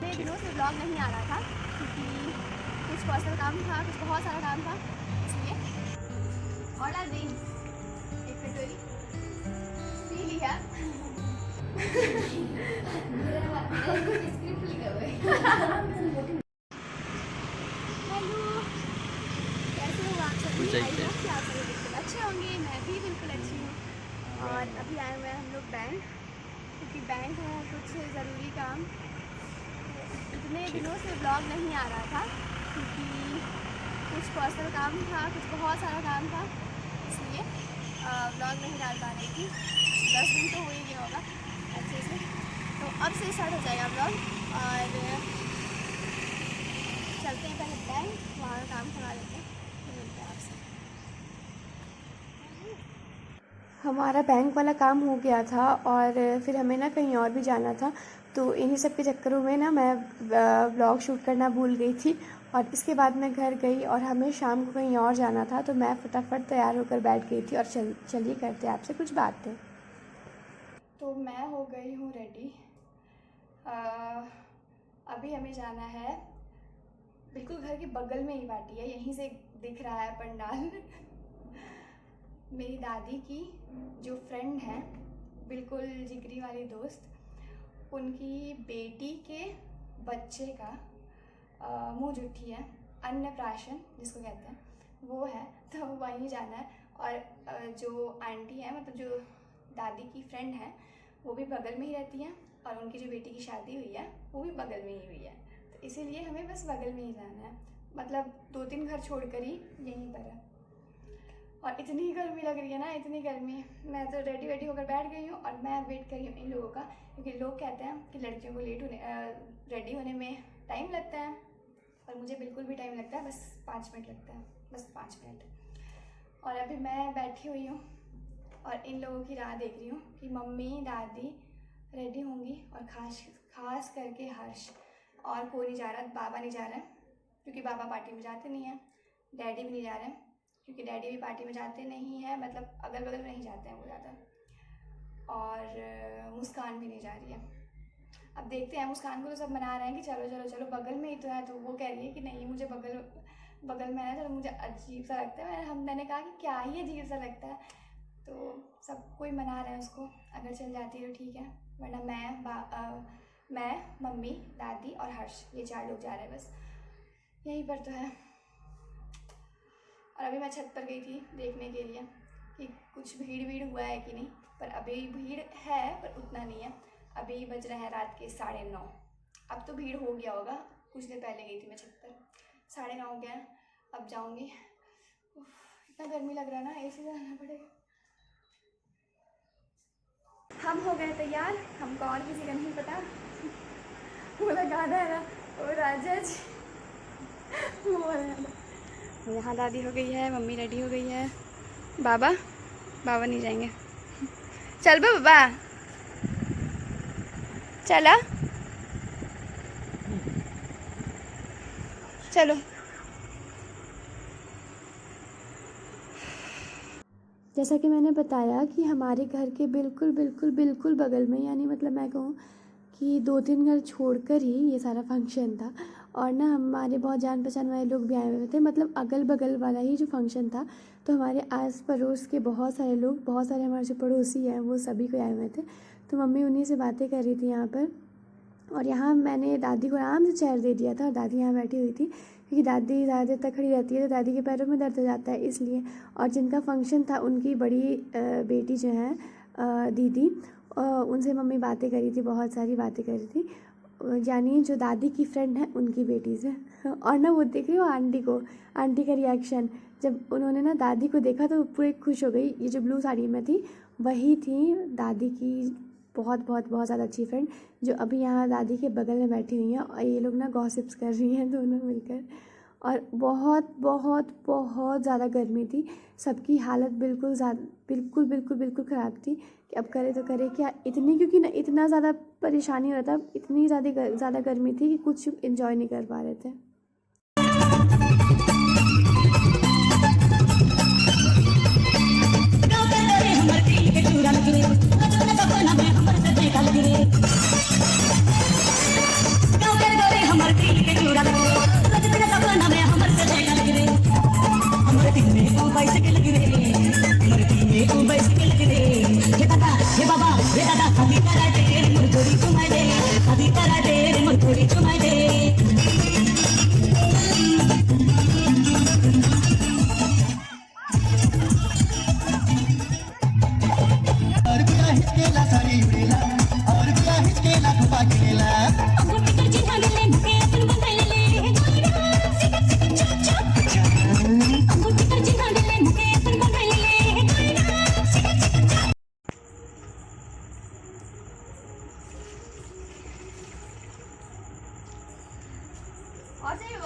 इतने दिनों से ब्लॉग नहीं आ रहा था क्योंकि कुछ पर्सनल काम था, कुछ बहुत सारा काम था, इसलिए ऑर्डर दी एक कटोरी पी लिया। हेलो, कैसे हो आप सभी? आई होप कि आप सभी बिल्कुल अच्छे होंगे, मैं भी बिल्कुल अच्छी हूँ। और अभी आए हुए हैं हम लोग बैंक, क्योंकि बैंक में कुछ ज़रूरी काम। इतने दिनों से ब्लॉग नहीं आ रहा था क्योंकि कुछ पर्सनल काम था, कुछ बहुत सारा काम था, इसलिए ब्लॉग नहीं डाल पा रही थी। 10 दिन तो हो ही गया होगा अच्छे से, तो अब से स्टार्ट हो जाएगा ब्लॉग। और चलते हैं पहले बैंक, वहाँ का काम करा लेते हैं, फिर मिलते हैं आपसे। हमारा बैंक वाला काम हो गया था और फिर हमें ना कहीं और भी जाना था, तो इन्हीं सब के चक्करों में ना मैं ब्लॉग शूट करना भूल गई थी। और इसके बाद मैं घर गई और हमें शाम को कहीं और जाना था, तो मैं फटाफट तैयार होकर बैठ गई थी और चलिए करते हैं आपसे कुछ बातें। तो मैं हो गई हूँ रेडी। अभी हमें जाना है, बिल्कुल घर के बगल में ही पार्टी है, यहीं से दिख रहा है पंडाल। मेरी दादी की जो फ्रेंड है, बिल्कुल जिगरी वाली दोस्त, उनकी बेटी के बच्चे का मुँह जुट्ठी है, अन्नप्राशन जिसको कहते हैं, वो है, तो वहीं जाना है। और जो आंटी है, मतलब जो दादी की फ्रेंड है, वो भी बगल में ही रहती हैं, और उनकी जो बेटी की शादी हुई है वो भी बगल में ही हुई है, तो इसीलिए हमें बस बगल में ही जाना है, मतलब 2-3 घर छोड़कर ही यहीं पर है। और इतनी गर्मी लग रही है ना, इतनी गर्मी, मैं तो रेडी होकर बैठ गई हूँ और मैं वेट कर रही हूँ इन लोगों का, क्योंकि लोग कहते हैं कि लड़कियों को रेडी होने में टाइम लगता है, और मुझे बिल्कुल भी टाइम लगता है, बस 5 मिनट लगता है, बस 5 मिनट। और अभी मैं बैठी हुई हूँ और इन लोगों की राह देख रही हूँ कि मम्मी दादी रेडी होंगी, और खास करके हर्ष, और कोई नहीं जा रहा, बाबा नहीं जा रहा है क्योंकि बाबा पार्टी में जाते नहीं हैं, डैडी भी नहीं जा रहे हैं क्योंकि डैडी भी पार्टी में जाते नहीं हैं, मतलब अगल बगल में नहीं जाते हैं वो ज़्यादा, और मुस्कान भी नहीं जा रही है। अब देखते हैं, मुस्कान को तो सब मना रहे हैं कि चलो चलो चलो, बगल में ही तो है, तो वो कह रही है कि नहीं मुझे बगल में है, तो मुझे अजीब सा लगता है। मैंने कहा कि क्या ही अजीब सा लगता है, तो सब कोई मना रहे हैं उसको, अगर चल जाती है तो ठीक है, वरना मैं मम्मी दादी और हर्ष, ये 4 लोग जा रहे हैं, बस यहीं पर तो है। और अभी मैं छत पर गई थी देखने के लिए कि कुछ भीड़ हुआ है कि नहीं, पर अभी भीड़ है पर उतना नहीं है। अभी बज रहे हैं रात के 9:30, अब तो भीड़ हो गया होगा, कुछ देर पहले गई थी मैं छत पर, 9:30 हो गया है, अब जाऊँगी। इतना गर्मी लग रहा है ना, AC लगाना पड़ेगा। हम हो गए तैयार, हमको और किसी का नहीं पता। वो गाना है ना, ओ राजा जी, वो वाला गाना। यहाँ दादी हो गई है, मम्मी रेडी हो गई है, बाबा नहीं जाएंगे। चल बाबा, चला चलो। जैसा कि मैंने बताया कि हमारे घर के बिल्कुल बगल में, यानी मतलब मैं कहूँ कि 2-3 घर छोड़कर ही ये सारा फंक्शन था। और ना हमारे बहुत जान पहचान वाले लोग भी आए हुए थे, मतलब अगल बगल वाला ही जो फंक्शन था, तो हमारे आस पड़ोस के बहुत सारे लोग, बहुत सारे हमारे जो पड़ोसी हैं वो सभी को आए हुए थे। तो मम्मी उन्हीं से बातें कर रही थी यहाँ पर, और यहाँ मैंने दादी को आराम से चेयर दे दिया था, और दादी यहाँ बैठी हुई थी क्योंकि दादी ज़्यादा देर तक खड़ी रहती है तो दादी के पैरों में दर्द हो जाता है, इसलिए। और जिनका फंक्शन था उनकी बड़ी बेटी जो है दीदी, उनसे मम्मी बातें करी थी, बहुत सारी बातें करी थी, यानी जो दादी की फ्रेंड है उनकी बेटी से। और ना वो देख रही हो आंटी का रिएक्शन, जब उन्होंने ना दादी को देखा तो पूरे खुश हो गई। ये जो ब्लू साड़ी में थी वही थी दादी की बहुत ज़्यादा अच्छी फ्रेंड, जो अभी यहाँ दादी के बगल में बैठी हुई हैं, और ये लोग ना गॉसिप्स कर रही हैं दोनों मिलकर। और बहुत ज़्यादा गर्मी थी, सबकी हालत बिल्कुल ख़राब थी कि अब करे तो करे क्या, इतनी, क्योंकि ना इतना ज़्यादा परेशानी हो रहा था, इतनी ज़्यादा गर्मी थी कि कुछ इन्जॉय नहीं कर पा रहे थे।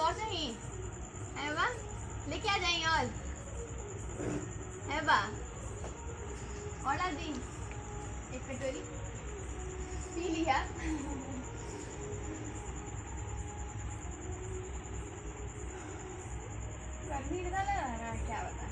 और चाहिए एवा लेके आ जाएंगे और एवा और डाल दी एक कटोरी पी लिया। गर्मी इतना लग रहा है क्या बता।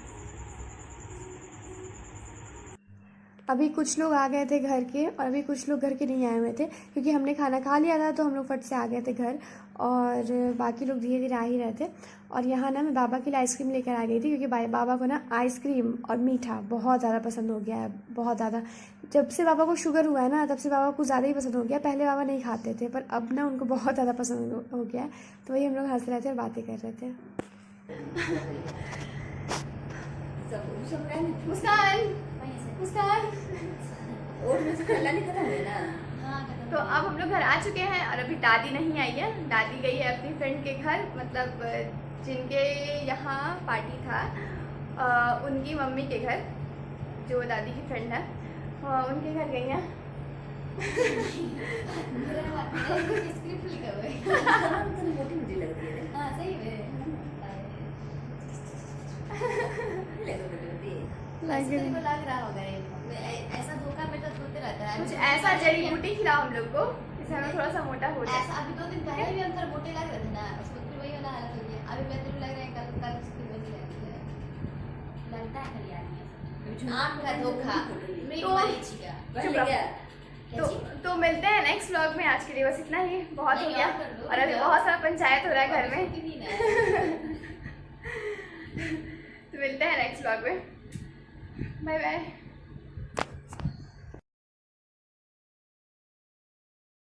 अभी कुछ लोग आ गए थे घर के और अभी कुछ लोग घर के नहीं आए हुए थे क्योंकि हमने खाना खा लिया था तो हम लोग फट से आ गए थे घर और बाकी लोग धीरे धीरे आ ही रहे थे। और यहाँ ना मैं बाबा के लिए आइसक्रीम लेकर आ गई थी क्योंकि बाबा को ना आइसक्रीम और मीठा बहुत ज़्यादा पसंद हो गया है, बहुत ज़्यादा। जब से बाबा को शुगर हुआ है ना तब से बाबा को ज़्यादा ही पसंद हो गया। पहले बाबा नहीं खाते थे पर अब ना उनको बहुत ज़्यादा पसंद हो गया है। तो वही हम लोग हंस रहे थे और बातें कर रहे थे। मुस्कान तो अब हम लोग घर आ चुके हैं और अभी दादी नहीं आई है। दादी गई है अपनी फ्रेंड के घर, मतलब जिनके यहाँ पार्टी था उनकी मम्मी के घर, जो दादी की फ्रेंड है उनके घर गई हैं। लग रहा होगा ऐसा धोखा में तो होते रहता है। कुछ ऐसा जड़ी बूटी खिलाओ हम लोग को जिससे हमें थोड़ा सा मोटा हो जाए। ऐसा अभी 2 दिन पहले भी हम थोड़ा मोटे लग रहे थे ना, उसको फिर वही वाला हालत हो गया। अभी बेहतर लग रहा है, कल उसकी वजह लगता है हरियाणा आम का धोखा तो मिलते हैं नेक्स्ट व्लॉग में। आज के लिए बस इतना ही, बहुत हो गया और अभी बहुत सारा पंचायत हो रहा है घर में। तो मिलते हैं नेक्स्ट व्लॉग में, बाय बाय।